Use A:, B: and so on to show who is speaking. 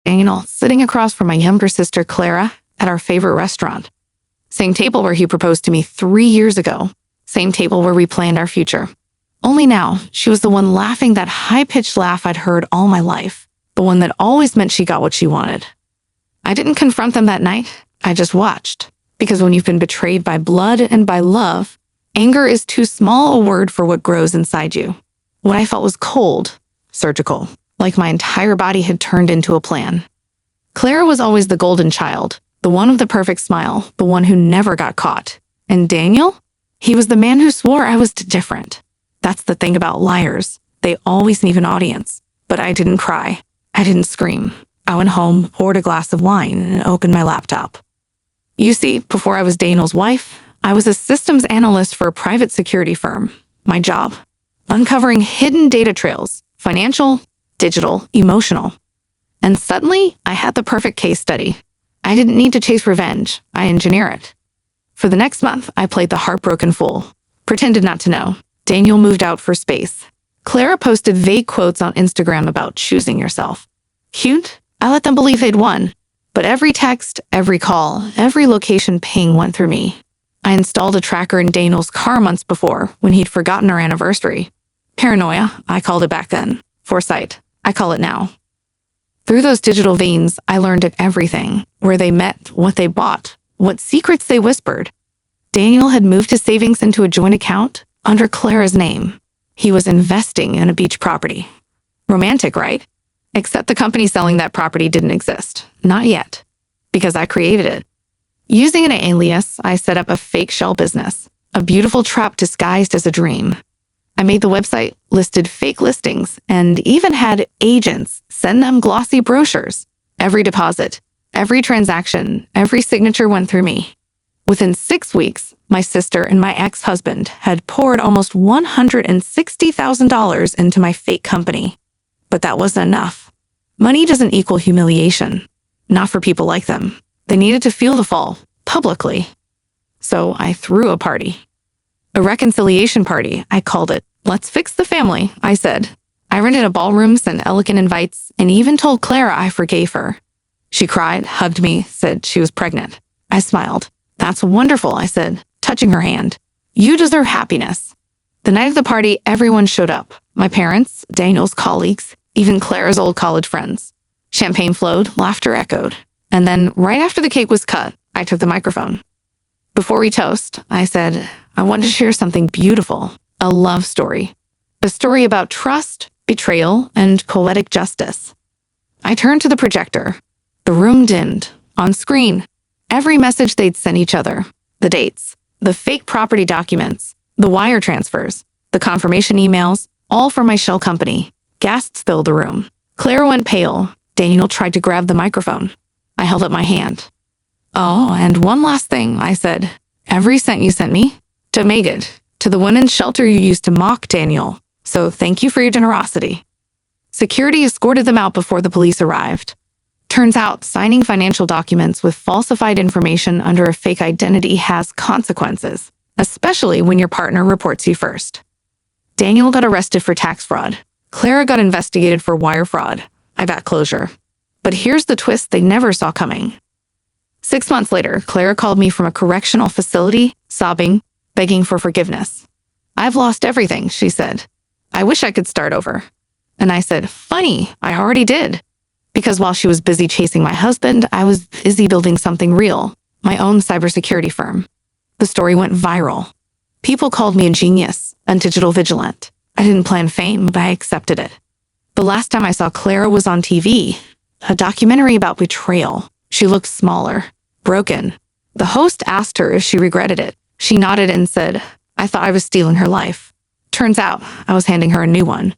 A: Daniel sitting across from my younger sister, Clara, at our favorite restaurant. Same table where he proposed to me 3 years ago. Same table where we planned our future. Only now, she was the one laughing that high-pitched laugh I'd heard all my life. The one that always meant she got what she wanted. I didn't confront them that night. I just watched. Because when you've been betrayed by blood and by love, anger is too small a word for what grows inside you. What I felt was cold, surgical, like my entire body had turned into a plan. Clara was always the golden child, the one with the perfect smile, the one who never got caught. And Daniel? He was the man who swore I was different. That's the thing about liars. They always need an audience. But I didn't cry. I didn't scream. I went home, poured a glass of wine, and opened my laptop. You see, before I was Daniel's wife, I was a systems analyst for a private security firm. My job, uncovering hidden data trails, financial, digital, emotional. And suddenly, I had the perfect case study. I didn't need to chase revenge. I engineer it. For the next month, I played the heartbroken fool. Pretended not to know. Daniel moved out for space. Clara posted vague quotes on Instagram about choosing yourself. Cute? I let them believe they'd won. But every text, every call, every location ping went through me. I installed a tracker in Daniel's car months before, when he'd forgotten our anniversary. Paranoia, I called it back then. Foresight, I call it now. Through those digital veins, I learned everything. Where they met, what they bought, what secrets they whispered. Daniel had moved his savings into a joint account under Clara's name. He was investing in a beach property. Romantic, right? Except the company selling that property didn't exist. Not yet. Because I created it. Using an alias, I set up a fake shell business. A beautiful trap disguised as a dream. I made the website, listed fake listings, and even had agents send them glossy brochures. Every deposit, every transaction, every signature went through me. Within 6 weeks, my sister and my ex-husband had poured almost $160,000 into my fake company. But that wasn't enough. Money doesn't equal humiliation. Not for people like them. They needed to feel the fall, publicly. So I threw a party. A reconciliation party, I called it. Let's fix the family, I said. I rented a ballroom, sent elegant invites, and even told Clara I forgave her. She cried, hugged me, said she was pregnant. I smiled. That's wonderful, I said, touching her hand. You deserve happiness. The night of the party, everyone showed up. My parents, Daniel's colleagues, even Clara's old college friends. Champagne flowed, laughter echoed. And then, right after the cake was cut, I took the microphone. Before we toast, I said, I want to share something beautiful, a love story. A story about trust, betrayal, and poetic justice. I turned to the projector. The room dimmed. On screen, every message they'd sent each other. The dates, the fake property documents, the wire transfers, the confirmation emails, all from my shell company. Gasps filled the room. Clara went pale. Daniel tried to grab the microphone. I held up my hand. Oh, and one last thing, I said. Every cent you sent me, to Megan, to the women's shelter you used to mock Daniel. So thank you for your generosity. Security escorted them out before the police arrived. Turns out, signing financial documents with falsified information under a fake identity has consequences, especially when your partner reports you first. Daniel got arrested for tax fraud. Clara got investigated for wire fraud. I got closure. But here's the twist they never saw coming. 6 months later, Clara called me from a correctional facility, sobbing, begging for forgiveness. I've lost everything, she said. I wish I could start over. And I said, funny, I already did. Because while she was busy chasing my husband, I was busy building something real, my own cybersecurity firm. The story went viral. People called me a genius, a digital vigilant. I didn't plan fame, but I accepted it. The last time I saw Clara was on TV, a documentary about betrayal. She looked smaller, broken. The host asked her if she regretted it. She nodded and said, I thought I was stealing her life. Turns out, I was handing her a new one.